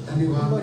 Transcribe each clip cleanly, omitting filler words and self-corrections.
धन्यवाद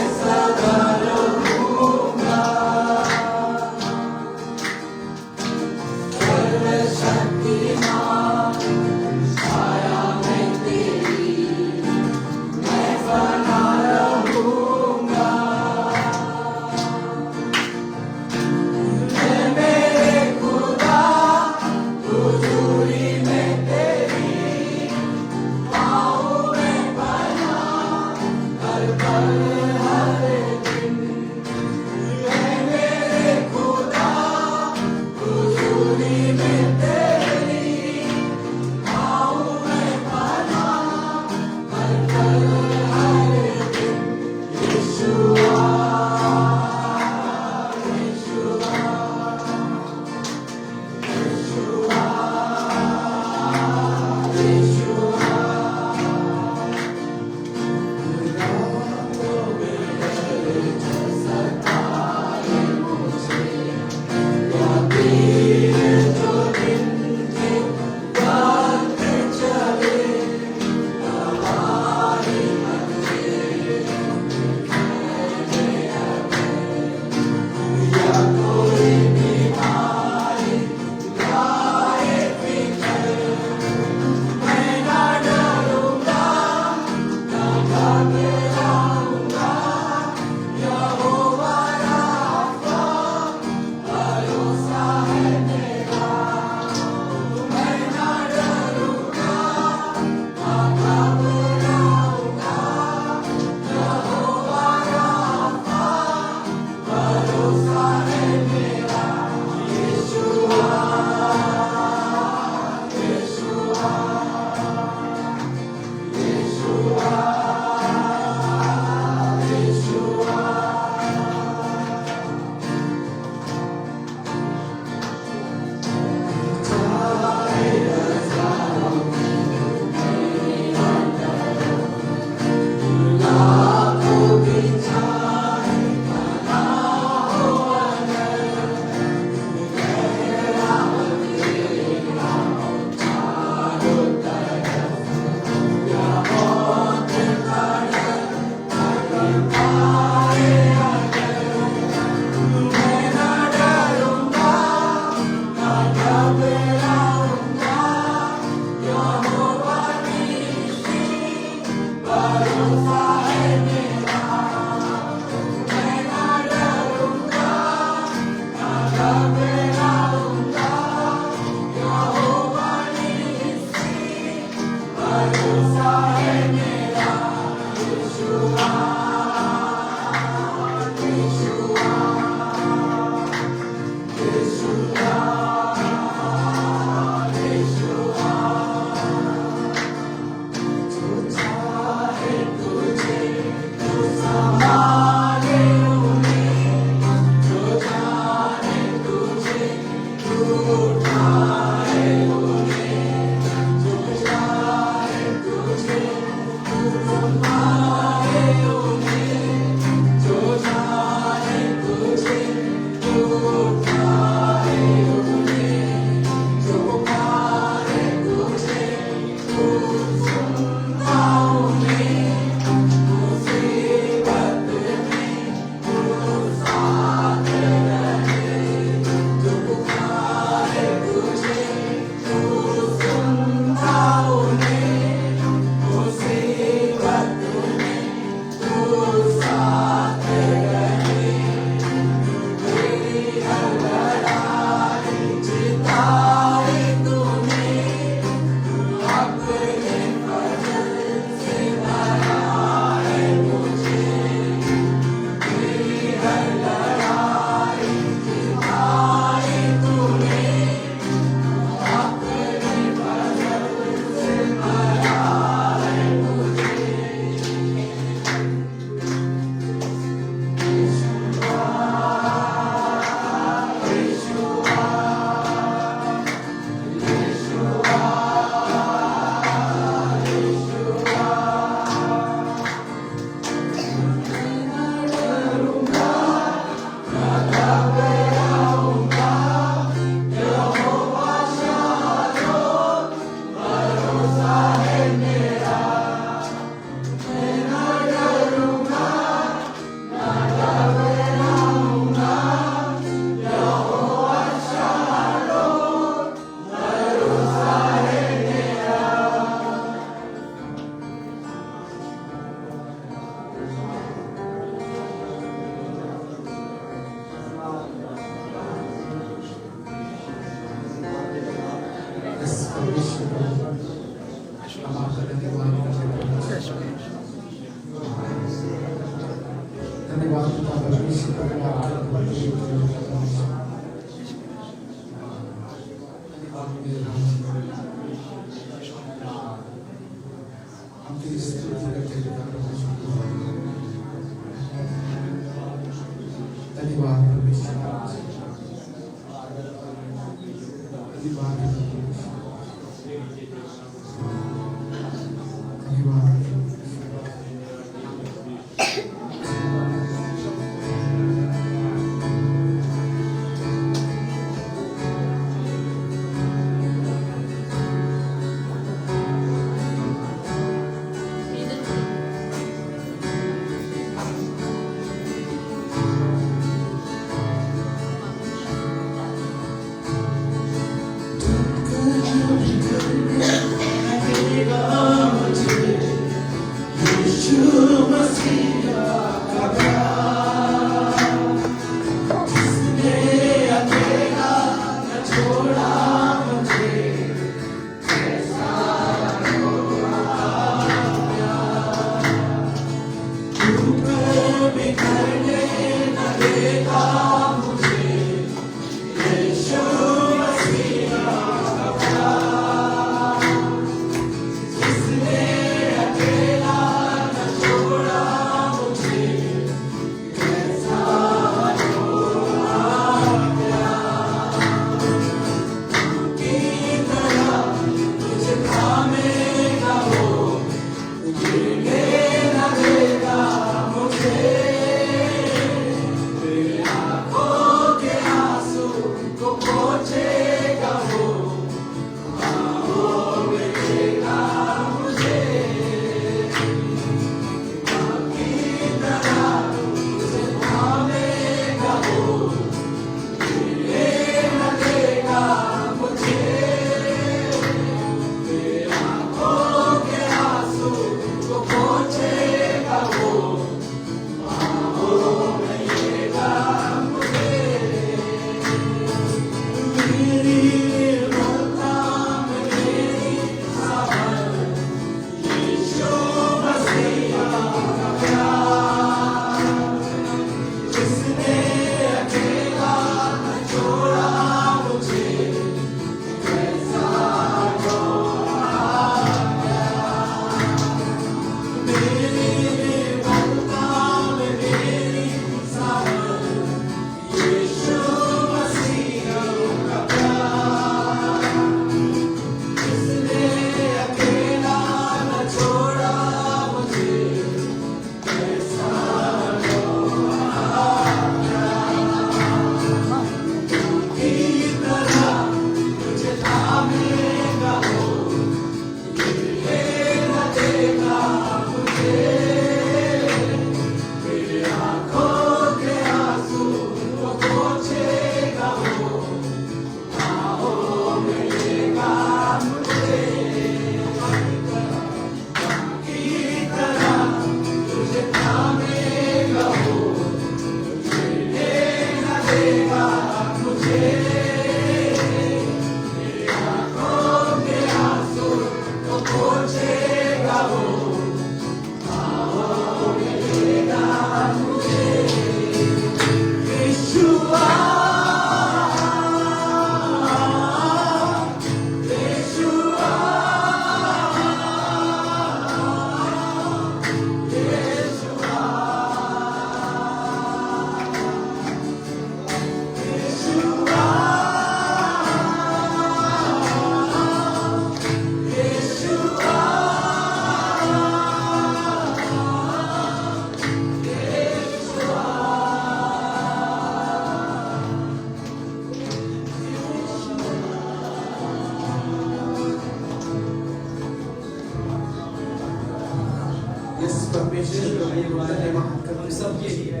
हम सब के लिए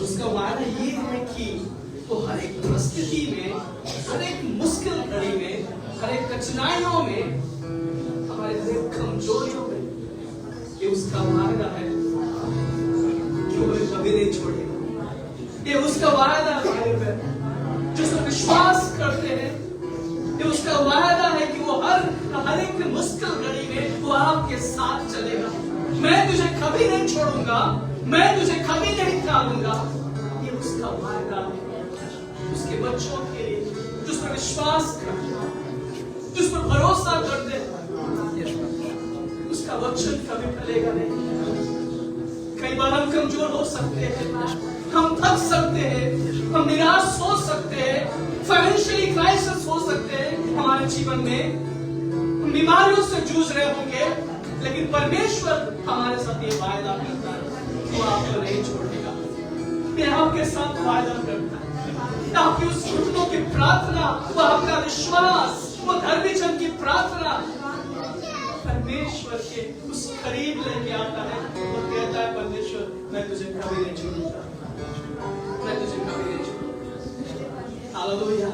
उसका वादा ये है कि वो हर एक परिस्थिति में, हर एक मुश्किल घड़ी में, हर एक कठिनाइयों में, हमारे हर एक कमजोरियों में, ये उसका वादा है कि वो हमें कभी नहीं छोड़ेगा। ये उसका वादा है जो विश्वास करते हैं। ये उसका वादा है कि वो हर एक मुश्किल मैं तुझे कभी नहीं छोड़ूंगा, मैं तुझे कभी नहीं टालूंगा। ये उसका वायदा है उसके बच्चों के लिए, जिस पर विश्वास करते हैं, जिस पर भरोसा करते हैं। उसका वचन कभी टलेगा नहीं। कई बार हम कमजोर हो सकते हैं, हम थक सकते हैं, हम निराश हो सकते हैं, फाइनेंशियली क्राइसिस हो सकते हैं हमारे जीवन में, हम बीमारियों से जूझ रहे होंगे, लेकिन परमेश्वर हमारे साथ ये वायदा करता है, वो आपको नहीं छोड़ेगा। ये आपके साथ वायदा करता है। आपकी उस घुटनों की प्रार्थना, वो आपका विश्वास, वो धर्मी जन की प्रार्थना परमेश्वर के उस करीब लेके आता है। वो कहता है, परमेश्वर मैं तुझे कभी नहीं छोड़ूंगा, मैं तुझे कभी नहीं छोड़ूंगा। हालेलुया।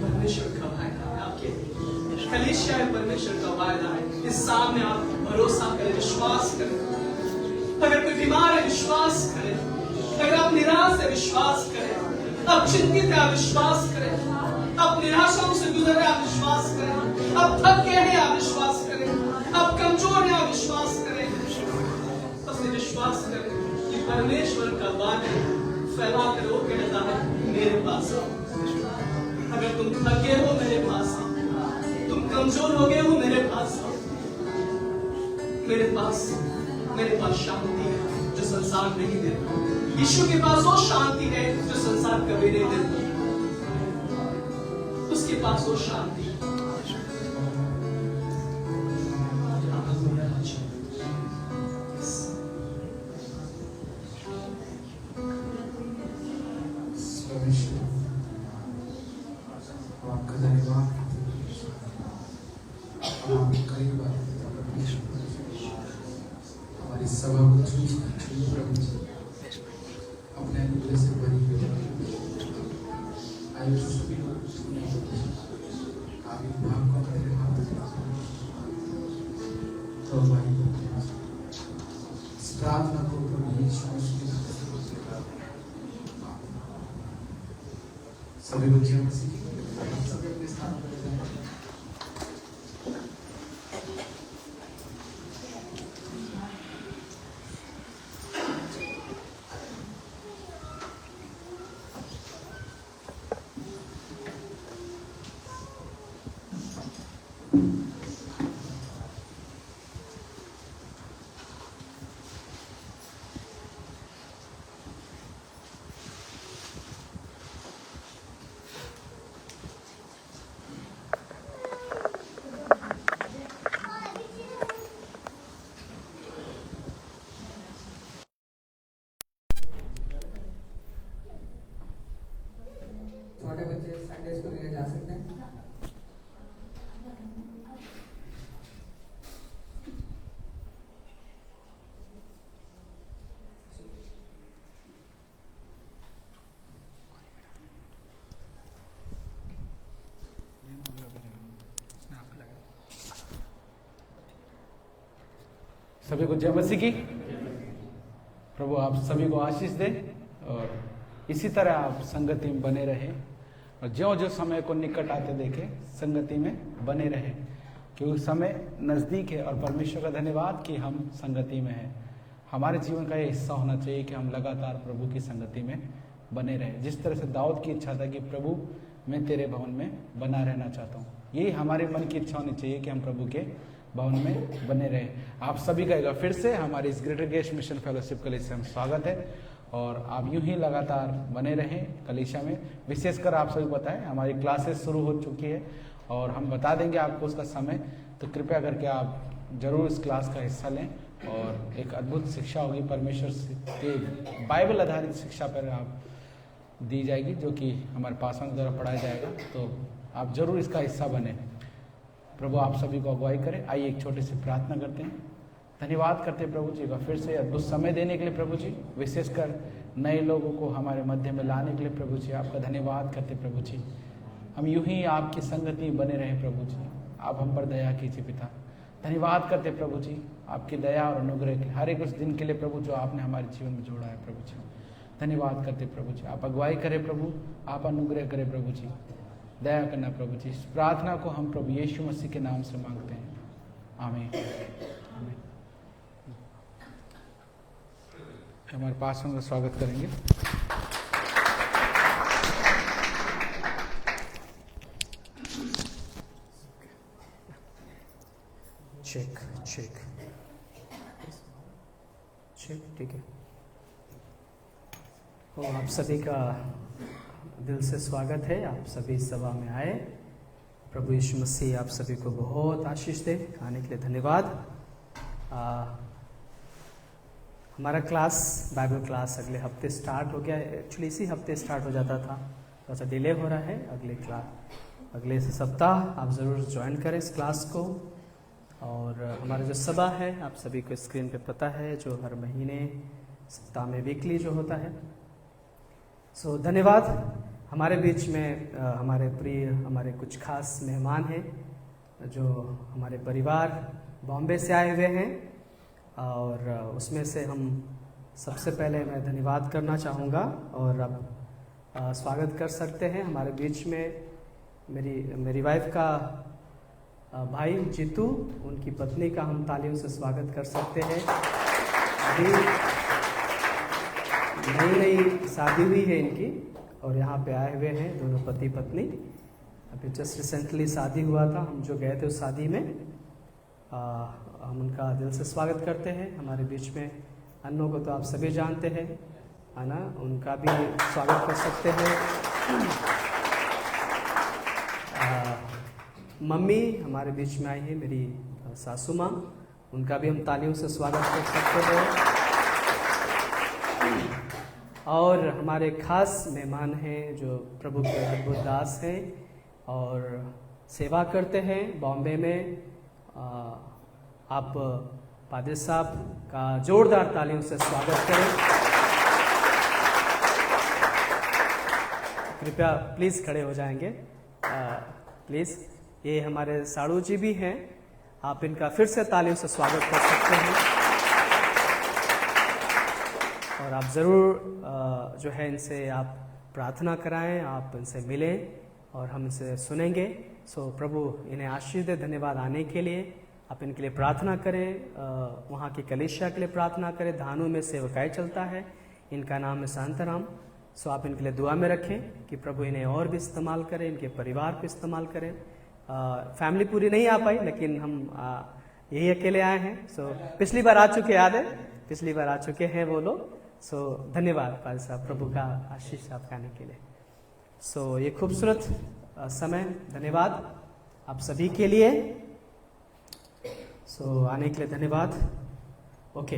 परमेश्वर का वायदा है आपके लिए, कलीसिया है परमेश्वर का वायदा है। इस साल में आप भरोसा करें, विश्वास करें। अगर कोई बीमार है विश्वास करें, अगर आप निराश है विश्वास करें, आप चिंतित है आप विश्वास करें, आप निराशाओं से गुजर रहे आप विश्वास करें, आप थक गए हैं आप विश्वास करें, आप कमजोर हैं आप विश्वास करें। बस विश्वास करें कि परमेश्वर का वादा फैला कर वो कहता है, मेरे पास आओ। अगर तुम थके हो मेरे पास आओ, तुम कमजोर हो गए हो मेरे पास आओ। मेरे पास शांति है जो संसार नहीं देता। यीशु के पास वो शांति है जो संसार कभी नहीं देता। उसके पास वो शांति है। आपका धन्यवाद। हमारी सभा को छूए प्रभु जी, अपने अनुग्रह से भरी हुई आयुष सभी लोग छूने आप इस भाव को अपने हाथ तो भाई इस प्रार्थना को प्रभु यीशु मसीह के नाम से सभी बच्चियों मसीह सभी अपने स्थान पर जाएं। छोटे बच्चे संडे स्कूल में जा सकते हैं। सभी को जय मसीह की। प्रभु आप सभी को आशीष दे और इसी तरह आप संगति में बने रहे और ज्यों ज्यों समय को निकट आते देखे संगति में बने रहे, क्योंकि समय नज़दीक है। और परमेश्वर का धन्यवाद कि हम संगति में हैं। हमारे जीवन का ये हिस्सा होना चाहिए कि हम लगातार प्रभु की संगति में बने रहे। जिस तरह से दाऊद की इच्छा था कि प्रभु मैं तेरे भवन में बना रहना चाहता हूँ, यही हमारे मन की इच्छा होनी चाहिए कि हम प्रभु के भवन में बने रहे। आप सभी का एक बार फिर से हमारे इस ग्रेटर गेस्ट मिशन फेलोशिप कलीसिया में स्वागत है और आप यूं ही लगातार बने रहें कलीसिया में। विशेषकर आप सभी पता है हमारी क्लासेस शुरू हो चुकी है और हम बता देंगे आपको उसका समय, तो कृपया करके आप जरूर इस क्लास का हिस्सा लें और एक अद्भुत शिक्षा होगी परमेश्वर के बाइबल आधारित शिक्षा पर आप दी जाएगी, जो कि हमारे पासवान द्वारा पढ़ाया जाएगा। तो आप जरूर इसका हिस्सा बने। प्रभु आप सभी को अगुवाई करें। आइए एक छोटी सी प्रार्थना करते हैं। धन्यवाद करते हैं प्रभु जी का फिर से अद्भुत समय देने के लिए प्रभु जी, विशेषकर नए लोगों को हमारे मध्य में लाने के लिए प्रभु जी आपका धन्यवाद करते प्रभु जी। हम यूं ही आपकी संगति में बने रहे प्रभु जी, आप हम पर दया कीजिए पिता। धन्यवाद करते प्रभु जी आपकी दया और अनुग्रह के हर एक उस दिन के लिए प्रभु जो आपने हमारे जीवन में जोड़ा है प्रभु जी। धन्यवाद करते प्रभु जी, आप अगुवाई करें प्रभु, आप अनुग्रह करें प्रभु जी, दया करना प्रभु जी। इस प्रार्थना को हम प्रभु यीशु मसीह के नाम से मांगते हैं, आमीन। आमीन। हमारे पास का स्वागत करेंगे। चेक चेक चेक, ठीक है। तो आप सभी का दिल से स्वागत है। आप सभी सभा में आए। प्रभु यीशु मसीह आप सभी को बहुत आशीष दे। आने के लिए धन्यवाद। हमारा क्लास, बाइबल क्लास अगले हफ्ते स्टार्ट हो गया है। एक्चुअली इसी हफ्ते स्टार्ट हो जाता था, थोड़ा सा डिले हो रहा है। अगले सप्ताह आप ज़रूर ज्वाइन करें इस क्लास को। और हमारा जो सभा है आप सभी को स्क्रीन पे पता है, जो हर महीने सप्ताह में वीकली जो होता है। सो धन्यवाद। हमारे बीच में हमारे कुछ खास मेहमान हैं जो हमारे परिवार बॉम्बे से आए हुए हैं। और उसमें से हम सबसे पहले मैं धन्यवाद करना चाहूँगा। और अब स्वागत कर सकते हैं हमारे बीच में मेरी वाइफ का भाई जीतू, उनकी पत्नी का हम तालियों से स्वागत कर सकते हैं। अभी नई शादी हुई है इनकी और यहाँ पे आए हुए हैं दोनों पति पत्नी। अभी जस्ट रिसेंटली शादी हुआ था, हम जो गए थे उस शादी में। हम उनका दिल से स्वागत करते हैं हमारे बीच में। अन्नों को तो आप सभी जानते हैं, है ना, उनका भी स्वागत कर सकते हैं। मम्मी हमारे बीच में आई है, मेरी सासू माँ, उनका भी हम तालियों से स्वागत कर सकते हैं। और हमारे खास मेहमान हैं जो प्रभु के अद्भुत दास हैं और सेवा करते हैं बॉम्बे में। आप पादरी साहब का जोरदार तालियों से स्वागत करें। कृपया प्लीज़ खड़े हो जाएंगे प्लीज़। ये हमारे साड़ू जी भी हैं, आप इनका फिर से तालियों से स्वागत कर सकते हैं। और आप ज़रूर जो है इनसे आप प्रार्थना कराएं, आप इनसे मिलें और हम इनसे सुनेंगे। सो प्रभु इन्हें आशीष दे। धन्यवाद आने के लिए। आप इनके लिए प्रार्थना करें, वहाँ की कलीसिया के लिए प्रार्थना करें। धानु में सेवकाई चलता है, इनका नाम है शांताराम। सो आप इनके लिए दुआ में रखें कि प्रभु इन्हें और भी इस्तेमाल करें, इनके परिवार को इस्तेमाल करें। फैमिली पूरी नहीं आ पाई, लेकिन हम यही अकेले आए हैं। सो पिछली बार आ चुके, याद है, पिछली बार आ चुके हैं वो लोग। सो धन्यवाद पाल साहब, प्रभु का आशीष आपके आने के लिए। सो ये खूबसूरत समय, धन्यवाद आप सभी के लिए। सो आने के लिए धन्यवाद। ओके,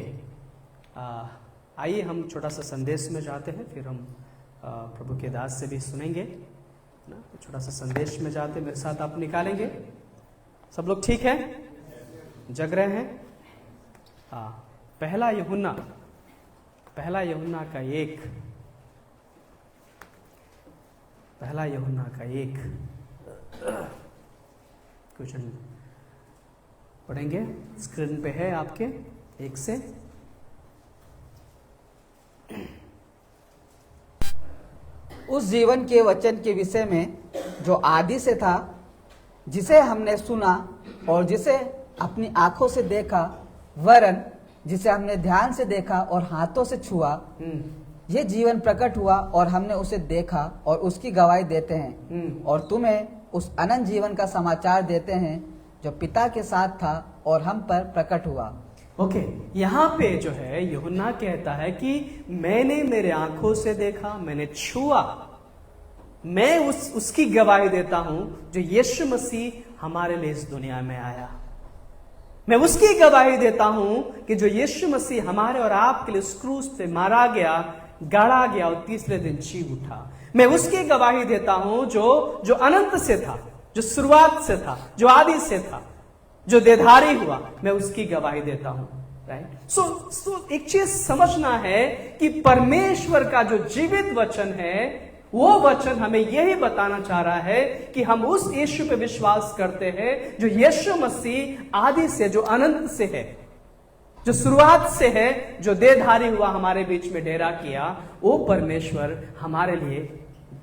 आइए हम छोटा सा संदेश में जाते हैं, फिर हम प्रभु के दास से भी सुनेंगे ना। छोटा सा संदेश में जाते मेरे साथ आप निकालेंगे। सब लोग ठीक है, जग रहे हैं? पहला यूहन्ना का 1 क्वेश्चन पढ़ेंगे। स्क्रीन पे है आपके 1 से। उस जीवन के वचन के विषय में जो आदि से था, जिसे हमने सुना और जिसे अपनी आंखों से देखा, वरन जिसे हमने ध्यान से देखा और हाथों से छुआ, ये जीवन प्रकट हुआ और हमने उसे देखा और उसकी गवाही देते हैं। और तुम्हें उस अनंत जीवन का समाचार देते हैं जो पिता के साथ था और हम पर प्रकट हुआ। ओके, यहाँ पे जो है यूहन्ना कहता है कि मैंने मेरे आंखों से देखा, मैंने छुआ, मैं उसकी गवाही देता हूं जो यीशु मसीह हमारे लिए इस दुनिया में आया। मैं उसकी गवाही देता हूं कि जो यीशु मसीह हमारे और आपके लिए उस क्रूस पे मारा गया, गाड़ा गया और तीसरे दिन जी उठा। मैं उसकी गवाही देता हूं जो अनंत से था, जो शुरुआत से था, जो आदि से था, जो देधारी हुआ, मैं उसकी गवाही देता हूं। राइट। सो एक चीज समझना है कि परमेश्वर का जो जीवित वचन है, वो वचन हमें यही बताना चाह रहा है कि हम उस यीशु पे विश्वास करते हैं जो यीशु मसीह आदि से, जो अनंत से है, जो शुरुआत से है, जो देहधारी हुआ, हमारे बीच में डेरा किया। वो परमेश्वर हमारे लिए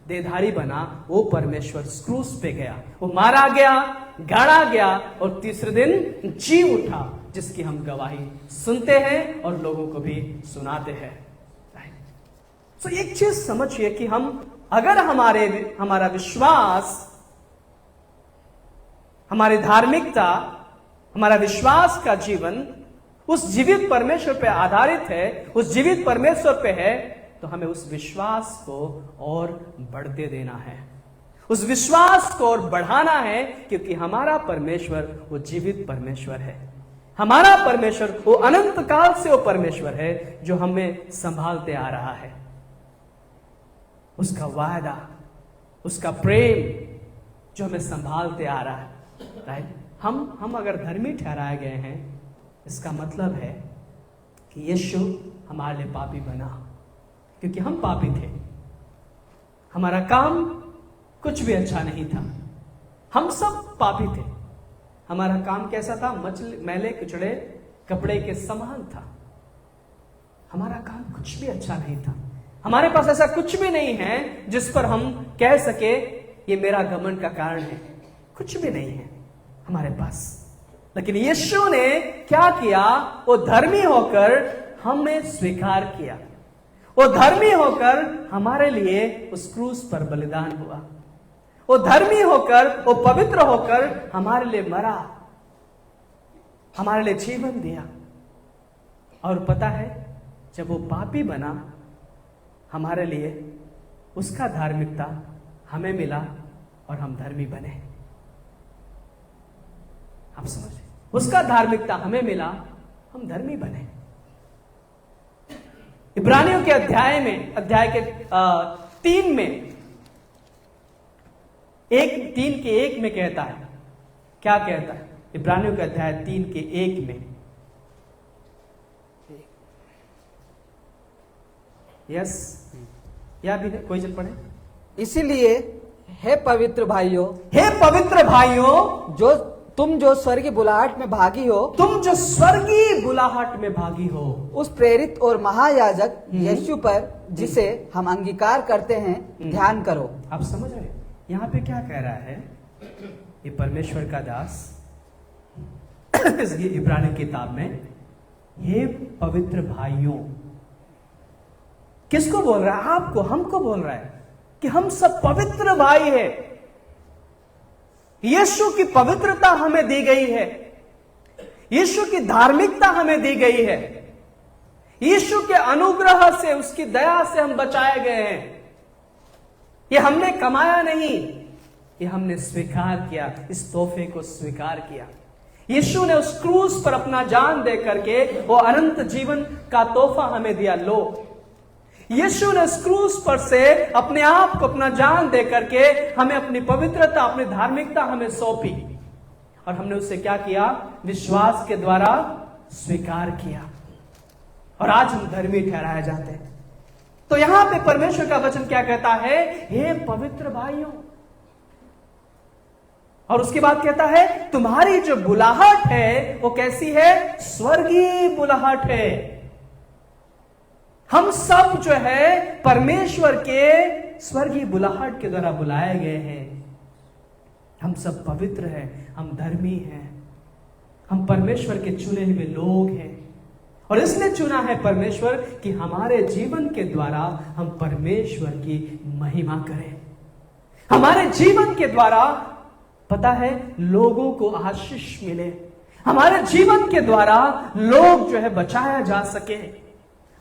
देहधारी बना, वो परमेश्वर क्रूस पे गया, वो मारा गया, गाड़ा गया और तीसरे दिन जी उठा, जिसकी हम गवाही सुनते हैं और लोगों को भी सुनाते हैं। तो एक चीज समझिए कि हम अगर हमारा विश्वास, हमारी धार्मिकता, हमारा विश्वास का जीवन उस जीवित परमेश्वर पे आधारित है, उस जीवित परमेश्वर पे है, तो हमें उस विश्वास को और बढ़ते देना है, उस विश्वास को और बढ़ाना है, क्योंकि हमारा परमेश्वर वो जीवित परमेश्वर है। हमारा परमेश्वर वो अनंत काल से वो परमेश्वर है जो हमें संभालते आ रहा है। उसका वादा, उसका प्रेम जो हमें संभालते आ रहा है। राइट? हम अगर धर्मी ठहराए गए हैं, इसका मतलब है कि यीशु हमारे लिए पापी बना, क्योंकि हम पापी थे, हमारा काम कुछ भी अच्छा नहीं था, हम सब पापी थे। हमारा काम कैसा था? मैले कुचड़े कपड़े के समान था। हमारा काम कुछ भी अच्छा नहीं था। हमारे पास ऐसा कुछ भी नहीं है जिस पर हम कह सके ये मेरा घमंड का कारण है। कुछ भी नहीं है हमारे पास। लेकिन यीशु ने क्या किया? वो धर्मी होकर हमें स्वीकार किया। वो धर्मी होकर हमारे लिए उस क्रूस पर बलिदान हुआ। वो धर्मी होकर, वो पवित्र होकर हमारे लिए मरा, हमारे लिए जीवन दिया। और पता है, जब वो पापी बना हमारे लिए, उसका धार्मिकता हमें मिला और हम धर्मी बने। आप समझे? उसका धार्मिकता हमें मिला, हम धर्मी बने। इब्रानियों के अध्याय के 3 में 3:1 में कहता है, क्या कहता है? इब्रानियों के अध्याय 3:1 में, यस, या भी कोई चल पड़े। इसीलिए हे पवित्र भाइयों, हे पवित्र भाइयों, तुम जो स्वर्गीय बुलाहट में भागी हो, तुम जो स्वर्गीय बुलाहट में भागी हो, उस प्रेरित और महायाजक यीशु पर जिसे हम अंगीकार करते हैं ध्यान करो। आप समझ रहे? यहां पे क्या कह रहा है ये परमेश्वर का दास इस इब्रानी किताब में? हे पवित्र भाइयों, किसको बोल रहा है? आपको, हमको बोल रहा है कि हम सब पवित्र भाई है। यीशु की पवित्रता हमें दी गई है, यीशु की धार्मिकता हमें दी गई है, यीशु के अनुग्रह से, उसकी दया से हम बचाए गए हैं। ये हमने कमाया नहीं, ये हमने स्वीकार किया, इस तोहफे को स्वीकार किया। यीशु ने उस क्रूस पर अपना जान दे करके वो अनंत जीवन का तोहफा हमें दिया। लो, यीशु ने उस क्रूस पर से अपने आप को, अपना जान दे करके हमें अपनी पवित्रता, अपनी धार्मिकता हमें सौंपी, और हमने उससे क्या किया? विश्वास के द्वारा स्वीकार किया, और आज हम धर्मी ठहराए जाते हैं। तो यहां पे परमेश्वर का वचन क्या कहता है? हे पवित्र भाइयों, और उसके बाद कहता है तुम्हारी जो बुलाहट है वो कैसी है? स्वर्गीय बुलाहट है। हम सब जो है परमेश्वर के स्वर्गीय बुलाहट के द्वारा बुलाए गए हैं। हम सब पवित्र हैं, हम धर्मी हैं, हम परमेश्वर के चुने हुए लोग हैं, और इसने चुना है परमेश्वर कि हमारे जीवन के द्वारा हम परमेश्वर की महिमा करें। हमारे जीवन के द्वारा, पता है, लोगों को आशीष मिले। हमारे जीवन के द्वारा लोग जो है बचाया जा सके।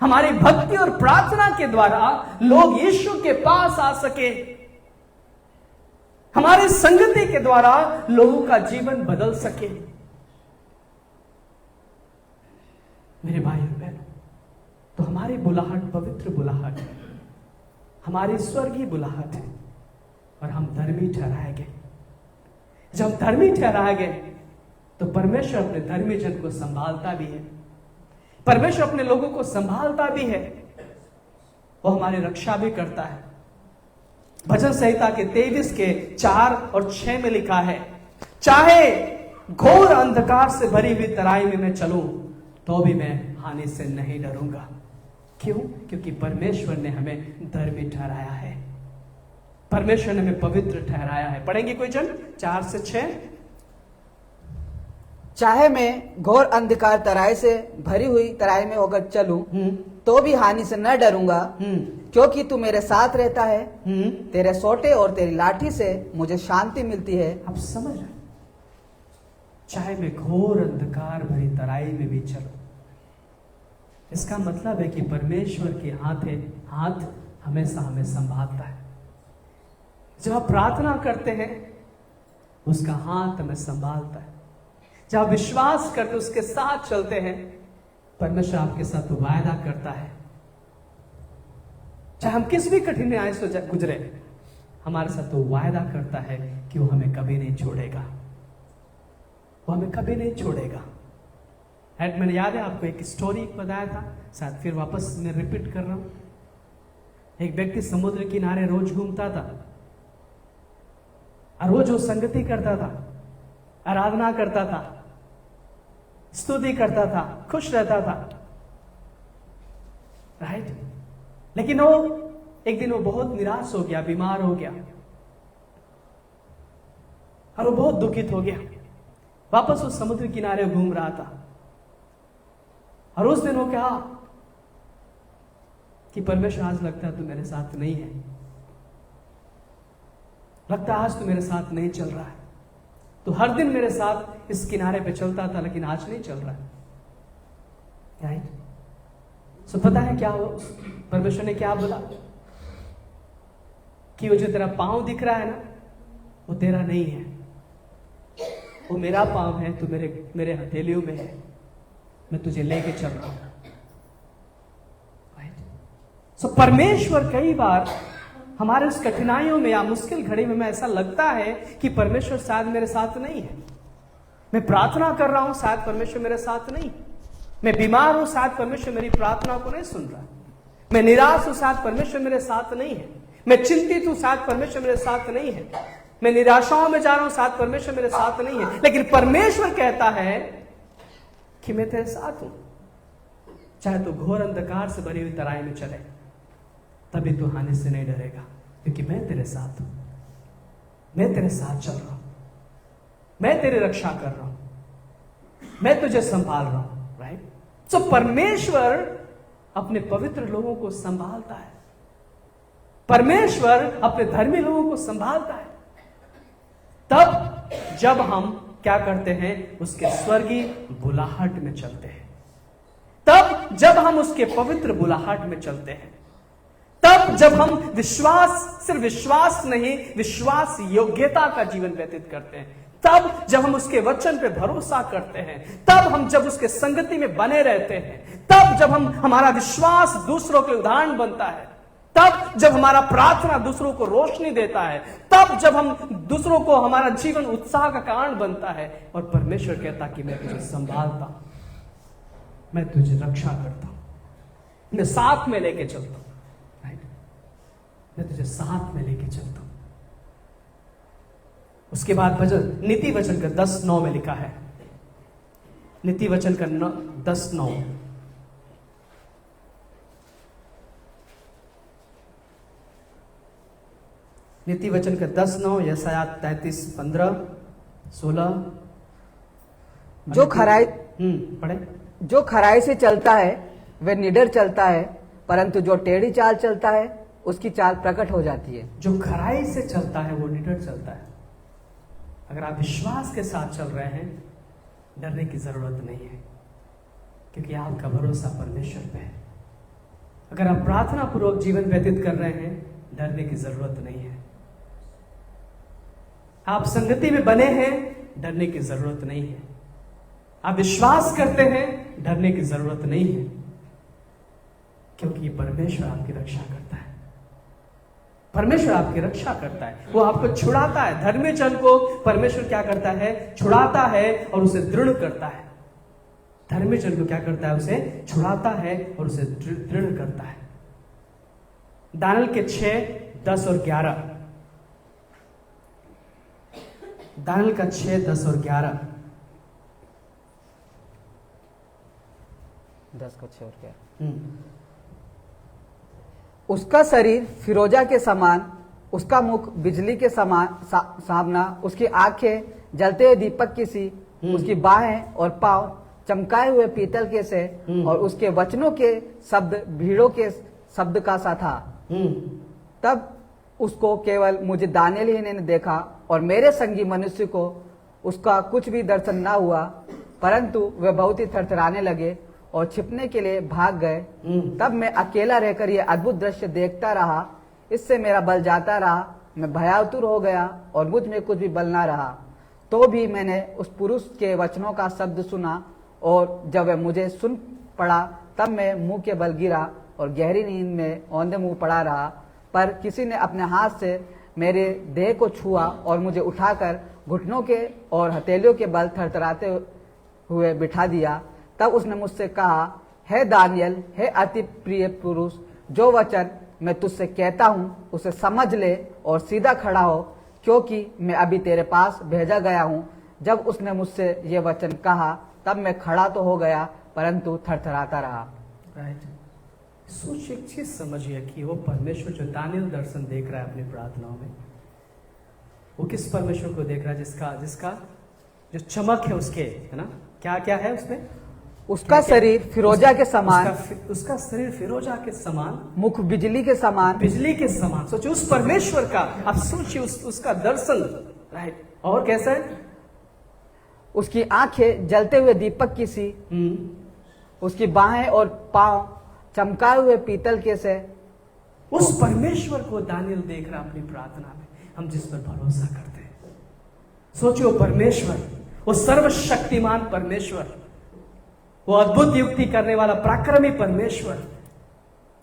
हमारी भक्ति और प्रार्थना के द्वारा लोग यीशु के पास आ सके। हमारी संगति के द्वारा लोगों का जीवन बदल सके। मेरे भाई और बहनों, तो हमारी बुलाहट पवित्र बुलाहट है, हमारी स्वर्गीय बुलाहट है, और हम धर्मी ठहराए गए। जब हम धर्मी ठहराए गए तो परमेश्वर अपने धर्मी जन को संभालता भी है, परमेश्वर अपने लोगों को संभालता भी है, वो हमारी रक्षा भी करता है। भजन संहिता के 23:4-6 में लिखा है, चाहे घोर अंधकार से भरी हुई तराई में मैं चलूं तो भी मैं हानि से नहीं डरूंगा। क्यों? क्योंकि परमेश्वर ने हमें धर्मी ठहराया है। परमेश्वर ने हमें पवित्र ठहराया है। पढ़ेंगे कोई जन 4 से 6। चाहे मैं घोर अंधकार तराई से भरी हुई तराई में होकर चलूं तो भी हानि से न डरूंगा, क्योंकि तू मेरे साथ रहता है। तेरे सोटे और तेरी लाठी से मुझे शांति मिलती है। आप समझ रहे हैं? चाहे मैं घोर अंधकार भरी तराई में भी चलूं, इसका मतलब है कि परमेश्वर के हाथ हमेशा हमें संभालता है। जब आप प्रार्थना करते हैं उसका हाथ हमें संभालता है। जब आप विश्वास करते उसके साथ चलते हैं, परमेश्वर आपके साथ वायदा करता है। चाहे हम किस भी कठिनाई से गुजरे, हमारे साथ वो वायदा करता है कि वो हमें कभी नहीं छोड़ेगा, वो हमें कभी नहीं छोड़ेगा। मैंने याद है आपको एक स्टोरी बताया था, शायद फिर वापस मैं रिपीट कर रहा हूं। एक व्यक्ति समुद्र किनारे रोज घूमता था और रोज वो संगति करता था, आराधना करता था, स्तुति करता था, खुश रहता था, राइट। लेकिन वो एक दिन वो बहुत निराश हो गया, बीमार हो गया और वो बहुत दुखित हो गया। वापस उस समुद्र किनारे घूम रहा था और उस दिन वो कहा कि परमेश्वर आज लगता है तू मेरे साथ नहीं है, लगता है आज तू मेरे साथ नहीं चल रहा है। तो हर दिन मेरे साथ इस किनारे पे चलता था लेकिन आज नहीं चल रहा है, राइट। सो पता है क्या हो, परमेश्वर ने क्या बोला कि वो जो तेरा पांव दिख रहा है ना, वो तेरा नहीं है, वो मेरा पांव है, तू मेरे हथेलियों में है, मैं तुझे लेके चल रहा हूं, राइट। सो परमेश्वर कई बार हमारे उस कठिनाइयों में या मुश्किल घड़ी में ऐसा लगता है कि परमेश्वर शायद मेरे साथ नहीं है। मैं प्रार्थना कर रहा हूं, शायद परमेश्वर मेरे साथ नहीं। मैं बीमार हूं, शायद परमेश्वर मेरी प्रार्थना को नहीं सुन रहा। मैं निराश हूं, शायद परमेश्वर मेरे साथ नहीं है। मैं चिंतित हूं, शायद परमेश्वर मेरे साथ नहीं है। मैं निराशाओं में जा रहा हूं, शायद परमेश्वर मेरे साथ नहीं है। लेकिन परमेश्वर कहता है कि मैं तेरे साथ हूं। चाहे तू घोर अंधकार से भरी हुई तराई में चले, तभी तू हानि से नहीं डरेगा, क्योंकि मैं तेरे साथ हूं, मैं तेरे साथ चल रहा हूं, मैं तेरी रक्षा कर रहा हूं, मैं तुझे संभाल रहा हूं, राइट। सो परमेश्वर अपने पवित्र लोगों को संभालता है। परमेश्वर अपने धर्मी लोगों को संभालता है। तब जब हम क्या करते हैं, उसके स्वर्गीय बुलाहट में चलते हैं। तब जब हम उसके पवित्र बुलाहट में चलते हैं, तब जब हम सिर्फ विश्वास नहीं, विश्वास योग्यता का जीवन व्यतीत करते हैं, तब जब हम उसके वचन पे भरोसा करते हैं, तब हम जब उसके संगति में बने रहते हैं, तब जब हमारा विश्वास दूसरों के उदाहरण बनता है, तब जब हमारा प्रार्थना दूसरों को रोशनी देता है, तब जब हम दूसरों को हमारा जीवन उत्साह का कारण बनता है। और परमेश्वर कहता कि मैं तुझे संभालता हूं, मैं तुझे रक्षा करता हूं, मैं साथ में लेके चलता हूं, राइट। मैं तुझे साथ में लेके चलता हूं। उसके बाद वचन नीति वचन का 10:9 में लिखा है, नीति वचन का 10:9, नीति वचन का 10:9, यशायाह 33:15-16। जो खराई पढ़े। जो खराई से चलता है वह निडर चलता है, परंतु जो टेढ़ी चाल चलता है उसकी चाल प्रकट हो जाती है। जो खराई से चलता है वो निडर चलता है। अगर आप विश्वास के साथ चल रहे हैं, डरने की जरूरत नहीं है, क्योंकि आपका भरोसा परमेश्वर पे है। अगर आप प्रार्थना पूर्वक जीवन व्यतीत कर रहे हैं, डरने की जरूरत नहीं है। आप संगति में बने हैं, डरने की जरूरत नहीं है। आप विश्वास करते हैं, डरने की जरूरत नहीं है, क्योंकि परमेश्वर आपकी रक्षा करता है। परमेश्वर आपकी रक्षा करता है, वो आपको छुड़ाता है। धर्मी जन को परमेश्वर क्या करता है, छुड़ाता है और उसे दृढ़ करता है। धर्मी जन को क्या करता है, उसे छुड़ाता है और उसे दृढ़ करता है। दानियेल के 6:10 और 11, दानियेल का 6:10 और 11। 10 को 6 और 11। उसका शरीर फिरोजा के समान उसका मुख बिजली के समान सामना, उसकी आंखें जलते हुए दीपक की सी, उसकी बाहें और पांव चमकाए हुए पीतल के से, और उसके वचनों के शब्द भीड़ों के शब्द का सा था। तब उसको केवल मुझे दानियेल ही ने देखा, और मेरे संगी मनुष्य को उसका कुछ भी दर्शन न हुआ, परंतु वे बहुत ही थरथराने लगे और छिपने के लिए भाग गए। तब मैं अकेला रहकर यह अद्भुत दृश्य देखता रहा। इससे मेरा बल जाता रहा, मैं भयातुर हो गया और मुझ में कुछ भी बल ना रहा। तो भी मैंने उस पुरुष के वचनों का शब्द सुना, और जब वह मुझे सुन पड़ा तब मैं मुंह के बल गिरा और गहरी नींद में औंधे मुंह पड़ा रहा। पर किसी ने अपने हाथ से मेरे देह को छुआ और मुझे उठाकर घुटनों के और हथेलियों के बल थरथराते हुए बिठा दिया। तब उसने मुझसे कहा, हे दानियेल, हे अति प्रिय पुरुष, जो वचन मैं तुझसे कहता हूँ उसे समझ ले और सीधा खड़ा हो, क्योंकि मैं अभी तेरे पास भेजा गया हूँ। जब उसने मुझसे ये वचन कहा तब मैं खड़ा तो हो गया, परंतु थरथराता रहा। राइट। सोच एक चीज समझिए कि वो परमेश्वर जो दानियेल दर्शन देख रहा है अपनी प्रार्थनाओं में, वो किस परमेश्वर को देख रहा है? जिसका जो चमक है उसके, है ना, क्या क्या है उसमें? उसका शरीर फिरोजा के समान, उसका शरीर फिरोजा के समान, मुख बिजली के समान, बिजली के समान। सोचिए उस परमेश्वर का, आप सोचिए उसका दर्शन। राइट। और कैसा है? उसकी आंखें जलते हुए दीपक की सी, उसकी बाहें और पांव चमकाए हुए पीतल के से। उस परमेश्वर को दानियेल देख रहा अपनी प्रार्थना में, हम जिस पर भरोसा करते हैं। सोचिए वो परमेश्वर, वो सर्वशक्तिमान परमेश्वर, वो अद्भुत युक्ति करने वाला पराक्रमी परमेश्वर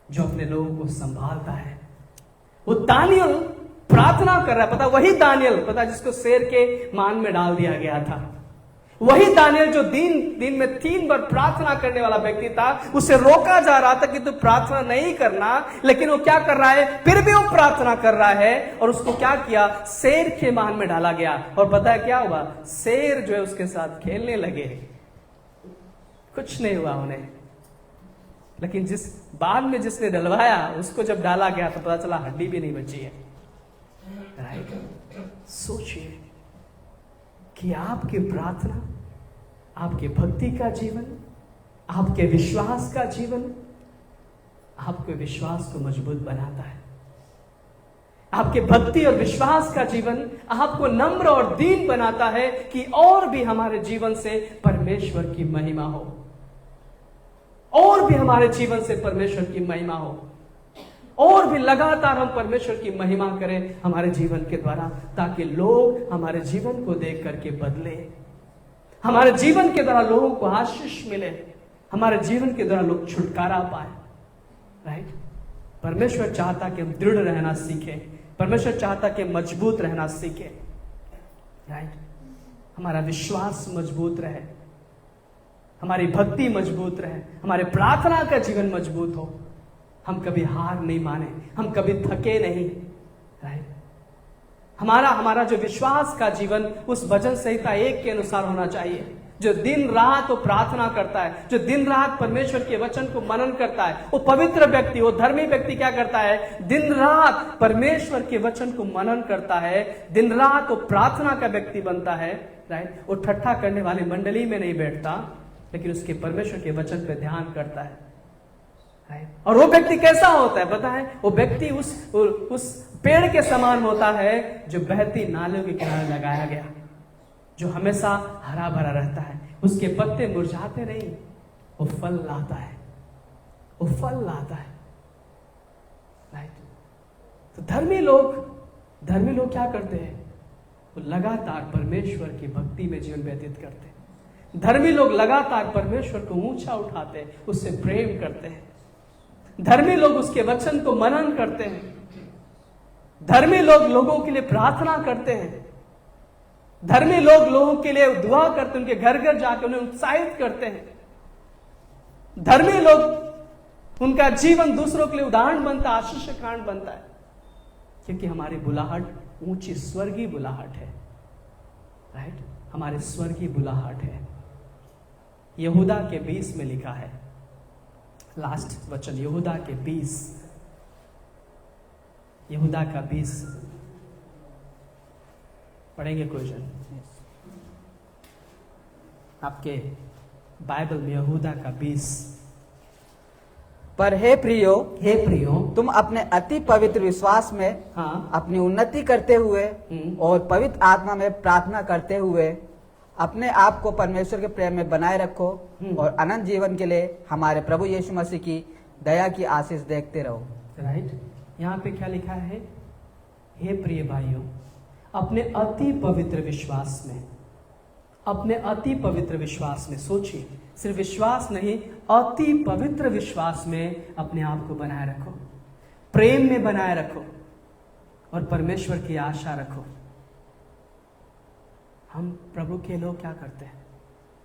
जो अपने लोगों को संभालता है। वो दानियेल प्रार्थना कर रहा है। पता, वही दानियेल, पता, जिसको शेर के मान में डाल दिया गया था। वही दानियेल जो दिन में 3 बार प्रार्थना करने वाला व्यक्ति था। उसे रोका जा रहा था कि तू प्रार्थना नहीं करना, लेकिन वो क्या कर रहा है? फिर भी वो प्रार्थना कर रहा है। और उसको क्या किया? शेर के मान में डाला गया। और पता है क्या हुआ? शेर जो है उसके साथ खेलने लगे। कुछ नहीं हुआ उन्हें, लेकिन बाद में जिसने डलवाया उसको जब डाला गया तो पता चला हड्डी भी नहीं बची है। राइट। सोचिए कि आपकी प्रार्थना, आपके भक्ति का जीवन, आपके विश्वास का जीवन आपके विश्वास को मजबूत बनाता है। आपके भक्ति और विश्वास का जीवन आपको नम्र और दीन बनाता है कि और भी हमारे जीवन से परमेश्वर की महिमा हो, और भी हमारे जीवन से परमेश्वर की महिमा हो, और भी लगातार हम परमेश्वर की महिमा करें हमारे जीवन के द्वारा, ताकि लोग हमारे जीवन को देख करके बदले, हमारे जीवन के द्वारा लोगों को आशीष मिले, हमारे जीवन के द्वारा लोग छुटकारा पाए। राइट। परमेश्वर चाहता कि हम दृढ़ रहना सीखें। परमेश्वर चाहता कि मजबूत रहना सीखें। राइट। हमारा विश्वास मजबूत रहे, हमारी भक्ति मजबूत रहे, हमारे प्रार्थना का जीवन मजबूत हो, हम कभी हार नहीं माने, हम कभी थके नहीं। राइट। हमारा जो विश्वास का जीवन उस भजन संहिता 1 के अनुसार होना चाहिए। जो दिन रात वो प्रार्थना करता है, जो दिन रात परमेश्वर के वचन को मनन करता है, वो पवित्र व्यक्ति, वो धर्मी व्यक्ति क्या करता है? दिन रात परमेश्वर के वचन को मनन करता है, दिन रात वो प्रार्थना का व्यक्ति बनता है। राइट। वो ठट्ठा करने वाली मंडली में नहीं बैठता, लेकिन उसके परमेश्वर के वचन पे ध्यान करता है। और वो व्यक्ति कैसा होता है पता है? वो व्यक्ति उस पेड़ के समान होता है जो बहती नालियों के किनारे लगाया गया, जो हमेशा हरा भरा रहता है। उसके पत्ते मुरझाते नहीं, वो फल लाता है, वो फल लाता है। राइट। तो धर्मी लोग क्या करते हैं? वो लगातार परमेश्वर की भक्ति में जीवन व्यतीत करते हैं। धर्मी लोग लगातार परमेश्वर को ऊंचा उठाते हैं, उससे प्रेम करते हैं। धर्मी लोग उसके वचन को मनन करते हैं। धर्मी लोग लोगों के लिए प्रार्थना करते हैं। धर्मी लोग लोगों के लिए दुआ करते हैं, उनके घर घर जाकर उन्हें उत्साहित करते हैं। धर्मी लोग, उनका जीवन दूसरों के लिए उदाहरण बनता है, आशीष का कारण बनता है, क्योंकि हमारी बुलाहट ऊंची स्वर्गीय बुलाहट है। राइट। हमारी स्वर्गीय बुलाहट है। यहूदा के 20 में लिखा है, लास्ट वचन यहूदा के 20, यहूदा का 20 पढ़ेंगे कोई जन आपके बाइबल में यहूदा का 20। पर हे प्रियो, तुम अपने अति पवित्र विश्वास में हाँ अपनी उन्नति करते हुए और पवित्र आत्मा में प्रार्थना करते हुए अपने आप को परमेश्वर के प्रेम में बनाए रखो और अनंत जीवन के लिए हमारे प्रभु यीशु मसीह की दया की आशीष देखते रहो। राइट, यहाँ पे क्या लिखा है? हे प्रिय भाइयों, अपने अति पवित्र विश्वास में, अपने अति पवित्र विश्वास में, सोचिए, सिर्फ विश्वास नहीं, अति पवित्र विश्वास में अपने आप को बनाए रखो, प्रेम में बनाए रखो और परमेश्वर की आशा रखो। हम प्रभु के लोग क्या करते हैं?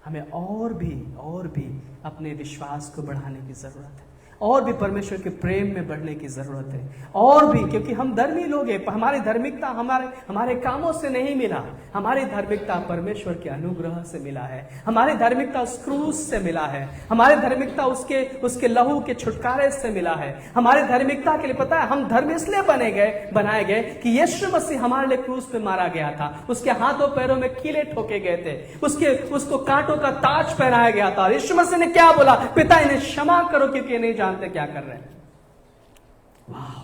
हमें और भी अपने विश्वास को बढ़ाने की जरूरत है, और भी परमेश्वर के प्रेम में बढ़ने की जरूरत है, और भी, क्योंकि हम धर्मी लोग हैं। हमारी धार्मिकता हमारे कामों से नहीं मिला, हमारी धार्मिकता परमेश्वर के अनुग्रह से मिला है, हमारी धार्मिकता उस क्रूस से मिला है, हमारी धार्मिकता उसके लहू के छुटकारे से मिला है। हमारी धार्मिकता के लिए पता है हम धर्म इसलिए बनाए गए कि यीशु मसीह हमारे लिए क्रूस पे मारा गया था, उसके हाथों पैरों में कीले ठोके गए थे, उसको कांटों का ताज पहनाया गया था। यीशु मसीह ने क्या बोला? पिता इन्हें क्षमा करो क्योंकि नहीं जानते क्या कर रहे हैं। वाह,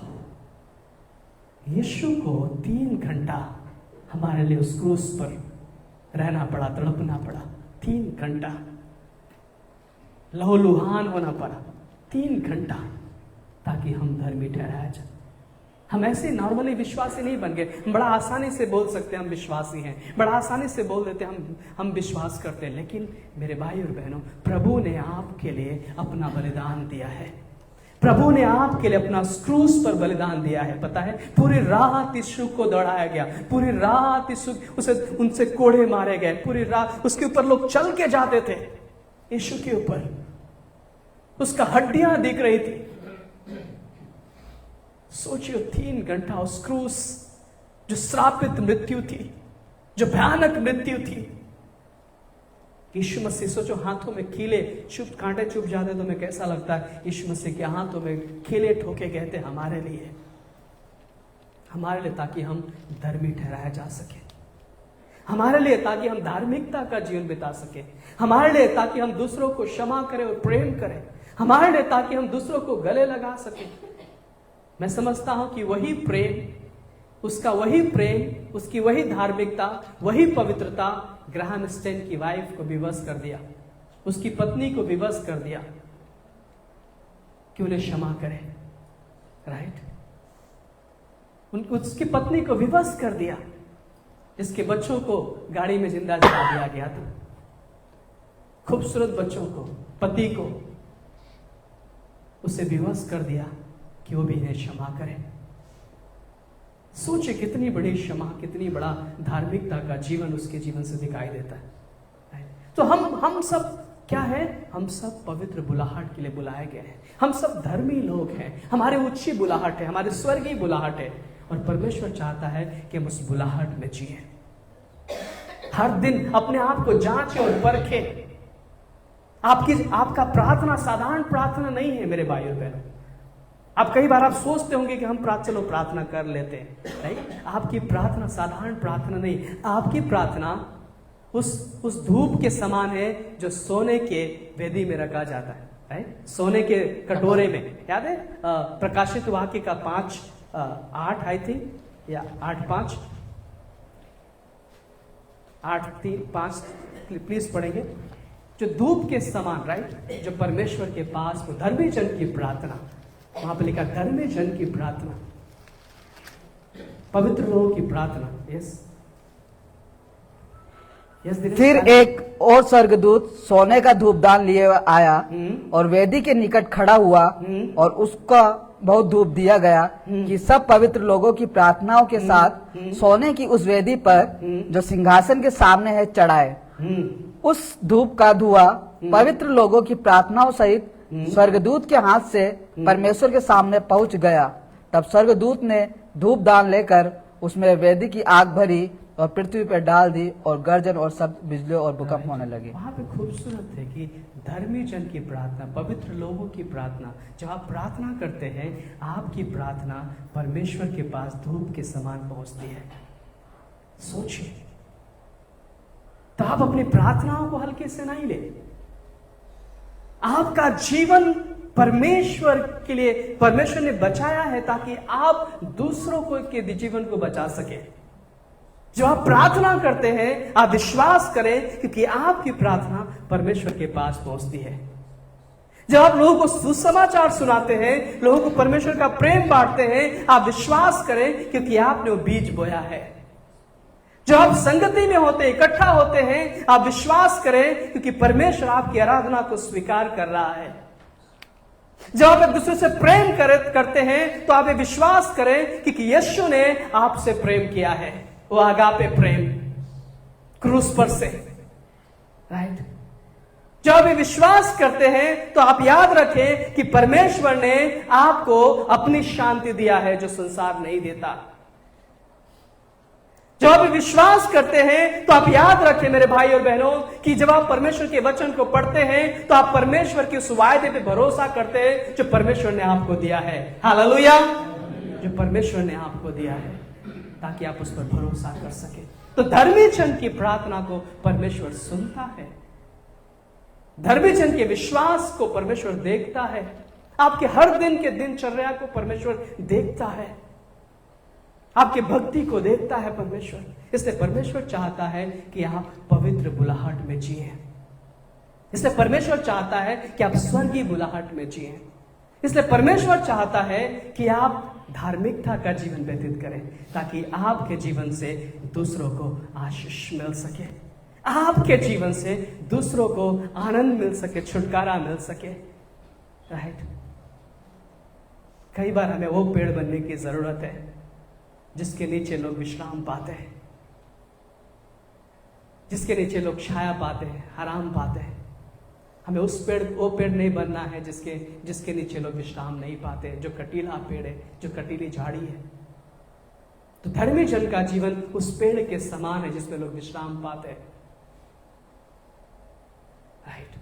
यीशु को 3 घंटा हमारे लिए उस क्रूस पर रहना पड़ा, तड़पना पड़ा, 3 घंटा लहूलुहान होना पड़ा, 3 घंटा, ताकि हम धर्मी ठहराया जाए। हम ऐसे नॉर्मली विश्वासी नहीं बन गए। बड़ा आसानी से बोल सकते हैं हम विश्वासी हैं, बड़ा आसानी से बोल देते हैं हम विश्वास करते हैं, लेकिन मेरे भाई और बहनों, प्रभु ने आपके लिए अपना बलिदान दिया है। प्रभु ने आपके लिए अपना क्रूस पर बलिदान दिया है। पता है, पूरी रात यीशु को दौड़ाया गया, पूरी रात यीशु उनसे कोड़े मारे गए, पूरी रात उसके ऊपर लोग चल के जाते थे, यीशु के ऊपर उसका हड्डियां दिख रही थी। सोचिए 3 घंटा उस क्रूस, जो श्रापित मृत्यु थी, जो भयानक मृत्यु थी। यीशु मसीह, सोचो, हाथों में कीले कांटे चुभ जाते तो हमें कैसा लगता है? यीशु मसीह के हाथों में कीले ठोके गए थे हमारे लिए, ताकि हम धर्मी ठहराया जा सके, हमारे लिए ताकि हम धार्मिकता का जीवन बिता सके, हमारे लिए ताकि हम दूसरों को क्षमा करें और प्रेम करें, हमारे लिए ताकि हम दूसरों को गले लगा सके। मैं समझता हूं कि वही प्रेम, उसकी वही धार्मिकता, वही पवित्रता ग्राहम स्टेन की वाइफ को विवश कर दिया, उसकी पत्नी को विवश कर दिया कि उन्हें क्षमा करे। राइट, उसकी पत्नी को विवश कर दिया, जिसके बच्चों को गाड़ी में जिंदा जला दिया गया था, खूबसूरत बच्चों को, पति को, उसे विवश कर दिया कि वो भी इन्हें क्षमा करे। सोचे कितनी बड़ी क्षमा, कितनी बड़ा धार्मिकता का जीवन उसके जीवन से दिखाई देता है। तो हम सब क्या है? हम सब पवित्र बुलाहट के लिए बुलाए गए हैं। हम सब धर्मी लोग हैं, हमारे ऊंची बुलाहट है, हमारे स्वर्गीय बुलाहट है, और परमेश्वर चाहता है कि हम उस बुलाहट में जिए। हर दिन अपने आप को जांचे और परखे। आपका प्रार्थना साधारण प्रार्थना नहीं है मेरे भाइयों बहनों। आप कई बार सोचते होंगे कि हम चलो प्रार्थना कर लेते हैं, राइट? आपकी प्रार्थना साधारण प्रार्थना नहीं, आपकी प्रार्थना उस धूप के समान है जो सोने के वेदी में रखा जाता है, राइट? सोने के कटोरे में, याद है प्रकाशित वाक्य का 5:8 आई थी, या 8:5, 8:3-5 प्लीज पढ़ेंगे। जो धूप के समान, राइट, जो परमेश्वर के पास वो धर्मी जन की प्रार्थना, वहां पर लिखा धर्मी जन की प्रार्थना, पवित्र लोगों की प्रार्थना। यस, फिर एक और स्वर्गदूत सोने का धूपदान लिए आया और वेदी के निकट खड़ा हुआ और उसका बहुत धूप दिया गया कि सब पवित्र लोगों की प्रार्थनाओं के साथ सोने की उस वेदी पर जो सिंहासन के सामने है चढ़ाए। उस धूप का धुआं पवित्र लोगों की प्रार्थनाओं सहित स्वर्गदूत के हाथ से परमेश्वर के सामने पहुंच गया। तब स्वर्गदूत ने धूप दान लेकर उसमें वेदी की आग भरी और पृथ्वी पर डाल दी, और गर्जन और शब्द, बिजली और भूकंप होने लगे। वहां पे खूबसूरत है कि धर्मी जन की प्रार्थना, पवित्र लोगों की प्रार्थना, जब आप प्रार्थना करते हैं आपकी प्रार्थना परमेश्वर के पास धूप के समान पहुंचती है। सोचिए, तो आप अपनी प्रार्थनाओं को हल्के से नहीं ले। आपका जीवन परमेश्वर के लिए परमेश्वर ने बचाया है ताकि आप दूसरों को के जीवन को बचा सके। जो आप प्रार्थना करते हैं आप विश्वास करें क्योंकि आपकी प्रार्थना परमेश्वर के पास पहुंचती है। जब आप लोगों को सुसमाचार सुनाते हैं, लोगों को परमेश्वर का प्रेम बांटते हैं, आप विश्वास करें क्योंकि आपने वो बीज बोया है। जब आप संगति में होते, इकट्ठा होते हैं, आप विश्वास करें क्योंकि परमेश्वर आपकी आराधना को स्वीकार कर रहा है। जब आप एक दूसरे से प्रेम करते हैं तो आप ये विश्वास करें क्योंकि यीशु ने आपसे प्रेम किया है, वो आगापे प्रेम क्रूस पर से, राइट। जब आप ये विश्वास करते हैं तो आप याद रखें कि परमेश्वर ने आपको अपनी शांति दिया है जो संसार नहीं देता। जब आप विश्वास करते हैं तो आप याद रखें मेरे भाई और बहनों कि जब आप परमेश्वर के वचन को पढ़ते हैं तो आप परमेश्वर के उस वायदे पे भरोसा करते हैं जो परमेश्वर ने आपको दिया है। हालेलुया, जो परमेश्वर ने आपको दिया है ताकि आप उस पर भरोसा कर सके। तो धर्मी जन की प्रार्थना को परमेश्वर सुनता है, धर्मी जन के विश्वास को परमेश्वर देखता है, आपके हर दिन के दिनचर्या को परमेश्वर देखता है, आपकी भक्ति को देखता है परमेश्वर। इसलिए परमेश्वर चाहता है कि आप पवित्र बुलाहट में जिए। इसलिए परमेश्वर चाहता है कि आप स्वर्गीय बुलाहट में जिए। इसलिए परमेश्वर चाहता है कि आप धार्मिकता का जीवन व्यतीत करें ताकि आपके जीवन से दूसरों को आशीष मिल सके, आपके जीवन से दूसरों को आनंद मिल सके, छुटकारा मिल सके, राइट। कई बार हमें वो पेड़ बनने की जरूरत है जिसके नीचे लोग विश्राम पाते हैं, जिसके नीचे लोग छाया पाते हैं, आराम पाते हैं। हमें वो पेड़ नहीं बनना है जिसके नीचे लोग विश्राम नहीं पाते, जो कटीला पेड़ है, जो कटीली झाड़ी है। तो धर्मी जन का जीवन उस पेड़ के समान है जिसमें लोग विश्राम पाते हैं, राइट।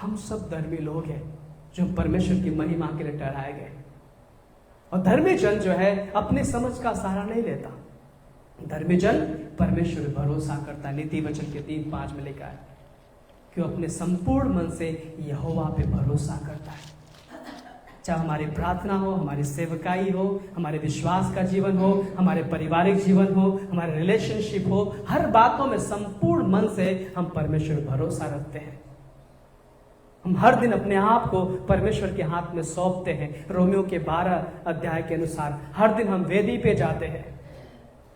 हम सब धर्मी लोग हैं जो परमेश्वर की महिमा के लिए ठहराए गए। और धर्मी जन जो है अपनी समझ का सहारा नहीं लेता। धर्मी जन परमेश्वर पर भरोसा करता है। नीति वचन के 3:5 में लिखा है कि वो अपने संपूर्ण मन से यहोवा पे भरोसा करता है। चाहे हमारी प्रार्थना हो, हमारी सेवकाई हो, हमारे विश्वास का जीवन हो, हमारे पारिवारिक जीवन हो, हमारे रिलेशनशिप हो, हर बातों में संपूर्ण मन से हम परमेश्वर पर भरोसा रखते हैं। हम हर दिन अपने आप को परमेश्वर के हाथ में सौंपते हैं। रोमियो के 12 अध्याय के अनुसार हर दिन हम वेदी पे जाते हैं,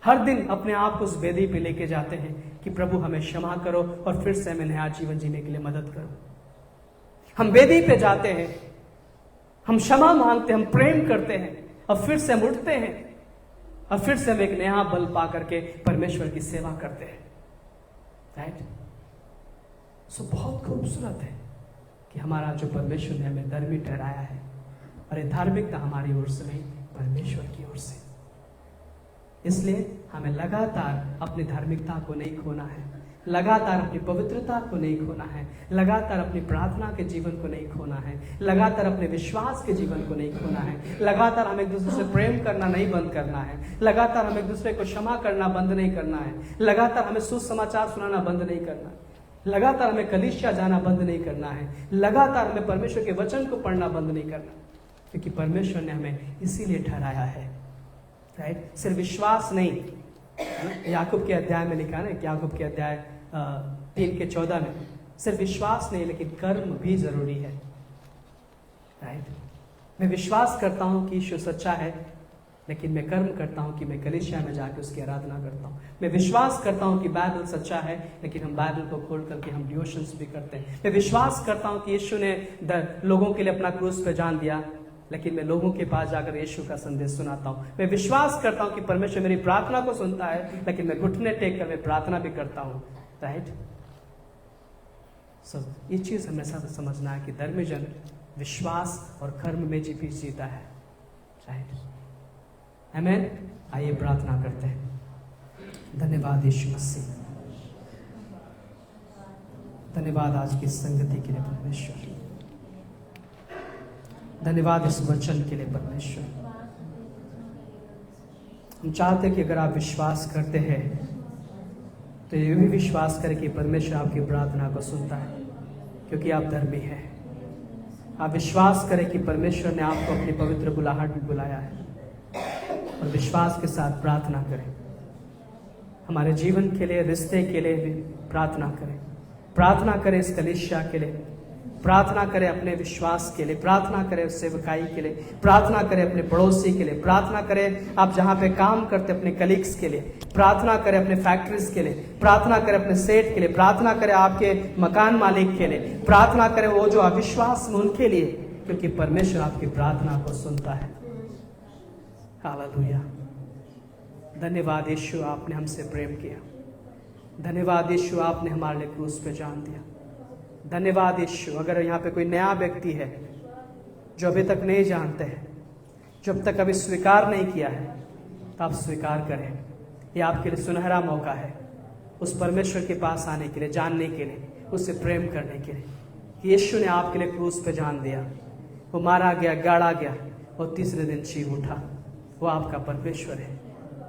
हर दिन अपने आप को उस वेदी पे लेके जाते हैं कि प्रभु हमें क्षमा करो और फिर से हमें नया जीवन जीने के लिए मदद करो। हम वेदी पे जाते हैं, हम क्षमा मांगते हैं, हम प्रेम करते हैं और फिर से हम उठते हैं और फिर से हम एक नया बल पा करके परमेश्वर की सेवा करते हैं, राइट। सो बहुत खूबसूरत है कि हमारा जो परमेश्वर ने हमें धर्मी ठहराया है, और ये धार्मिकता हमारी ओर से नहीं, परमेश्वर की ओर से। इसलिए हमें लगातार अपनी धार्मिकता को नहीं खोना है, लगातार अपनी पवित्रता को नहीं खोना है, लगातार अपनी प्रार्थना के जीवन को नहीं खोना है, लगातार अपने विश्वास के जीवन को नहीं खोना है, लगातार हमें एक दूसरे से प्रेम करना नहीं बंद करना है, लगातार हमें एक दूसरे को क्षमा करना बंद नहीं करना है, लगातार हमें सुसमाचार सुनाना बंद नहीं करना है, लगातार हमें कलीसिया जाना बंद नहीं करना है, लगातार हमें परमेश्वर के वचन को पढ़ना बंद नहीं करना, क्योंकि परमेश्वर ने हमें इसीलिए ठहराया है, राइट। सिर्फ विश्वास नहीं। याकूब के अध्याय में लिखा है, याकूब के अध्याय 3:14 में सिर्फ विश्वास नहीं लेकिन कर्म भी जरूरी है, राइट। मैं विश्वास करता हूं कि ईश्वर सच्चा है, लेकिन मैं कर्म करता हूं कि मैं कलीसिया में जाकर उसकी आराधना करता हूं। मैं विश्वास करता हूं कि बाइबल सच्चा है, लेकिन हम बाइबल को खोल करके हम डिवोशंस भी करते हैं। मैं विश्वास करता हूं कि यीशु ने लोगों के लिए अपना क्रूस पे जान दिया, लेकिन मैं लोगों के पास जाकर यीशु का संदेश सुनाता हूं। मैं विश्वास करता हूं कि परमेश्वर मेरी प्रार्थना को सुनता है, लेकिन मैं घुटने टेक कर मैं प्रार्थना भी करता हूं, राइट। ये चीज हमें समझना है कि धर्मी जन विश्वास और कर्म में जीता है, राइट। आमीन। आइए प्रार्थना करते हैं। धन्यवाद यीशु मसीह, धन्यवाद आज की संगति के लिए परमेश्वर, धन्यवाद इस वचन के लिए परमेश्वर। हम चाहते हैं कि अगर आप विश्वास करते हैं तो ये भी विश्वास करें कि परमेश्वर आपकी प्रार्थना को सुनता है, क्योंकि आप धर्मी हैं। आप विश्वास करें कि परमेश्वर ने आपको अपनी पवित्र बुलाहट में बुलाया है, और विश्वास के साथ प्रार्थना करें। हमारे जीवन के लिए, रिश्ते के लिए भी प्रार्थना करें। प्रार्थना करें इस कलीसिया के लिए, प्रार्थना करें अपने विश्वास के लिए, प्रार्थना करें सेवकाई के लिए, प्रार्थना करें अपने पड़ोसी के लिए, प्रार्थना करें आप जहाँ पे काम करते अपने कलीग्स के लिए, प्रार्थना करें अपने फैक्ट्रीज के लिए, प्रार्थना करें अपने सेठ के लिए, प्रार्थना करें आपके मकान मालिक के लिए, प्रार्थना करें वो जो अविश्वास में उनके लिए, क्योंकि परमेश्वर आपकी प्रार्थना को सुनता है। हालेलुया। धन्यवाद यीशु, आपने हमसे प्रेम किया। धन्यवाद यीशु, आपने हमारे लिए क्रूस पे जान दिया। धन्यवाद यीशु। अगर यहाँ पे कोई नया व्यक्ति है जो अभी तक नहीं जानते हैं, जो अब तक अभी स्वीकार नहीं किया है, तो आप स्वीकार करें। ये आपके लिए सुनहरा मौका है उस परमेश्वर के पास आने के लिए, जानने के लिए, उससे प्रेम करने के लिए। यीशु ने आपके लिए क्रूस पे जान दिया, वो मारा गया, गाड़ा गया और तीसरे दिन जी उठा। वो आपका परमेश्वर है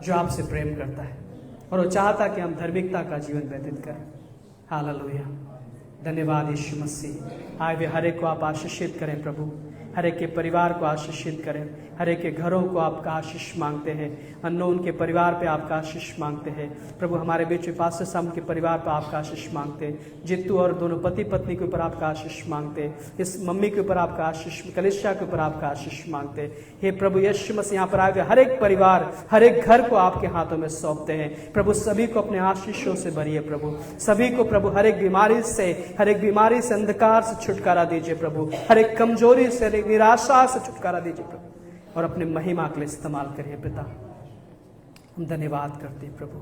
जो आपसे प्रेम करता है, और वो चाहता कि हम धार्मिकता का जीवन व्यतीत करें। हालेलुया। धन्यवाद यीशु मसीह। आए वे हर एक को आप आशीषित करें प्रभु, हर एक के परिवार को आशीषित करें, हर एक के घरों को आपका आशीष मांगते हैं, अननोन के परिवार पे आपका आशीष मांगते हैं प्रभु। हमारे बीच में पास्टर साहब के परिवार पे आपका आशीष मांगते हैं, जित्तू और दोनों पति पत्नी के ऊपर आपका आशीष मांगते हैं, इस मम्मी के ऊपर आपका आशीष, कलीसिया के ऊपर आपका आशीष मांगते हैं। हे प्रभु यीशु मसीह, यहाँ पर आए हर एक परिवार, हर एक घर को आपके हाथों में सौंपते हैं प्रभु। सभी को अपने आशीषों से भरिए प्रभु, सभी को प्रभु हर एक बीमारी से, हर एक बीमारी से, अंधकार से छुटकारा दीजिए प्रभु, हर एक कमजोरी से, हर एक निराशा से छुटकारा दीजिए प्रभु, और अपने महिमा के लिए इस्तेमाल करिए पिता। हम धन्यवाद करते हैं प्रभु,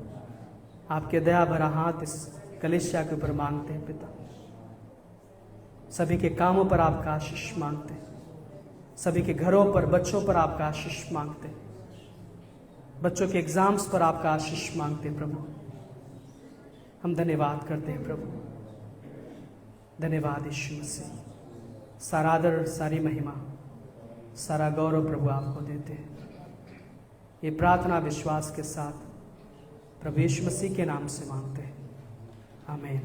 आपके दया भरा हाथ इस कलीसिया के ऊपर मांगते हैं पिता। सभी के कामों पर आपका आशीष मांगते हैं, सभी के घरों पर, बच्चों पर आपका आशीष मांगते हैं, बच्चों के एग्जाम्स पर आपका आशीष मांगते हैं प्रभु। हम धन्यवाद करते हैं प्रभु। धन्यवाद यीशु मसीह। सारा आदर, सारी महिमा, सारा गौरव प्रभु आपको देते हैं। ये प्रार्थना विश्वास के साथ प्रभु यीशु मसीह के नाम से मांगते हैं। आमीन।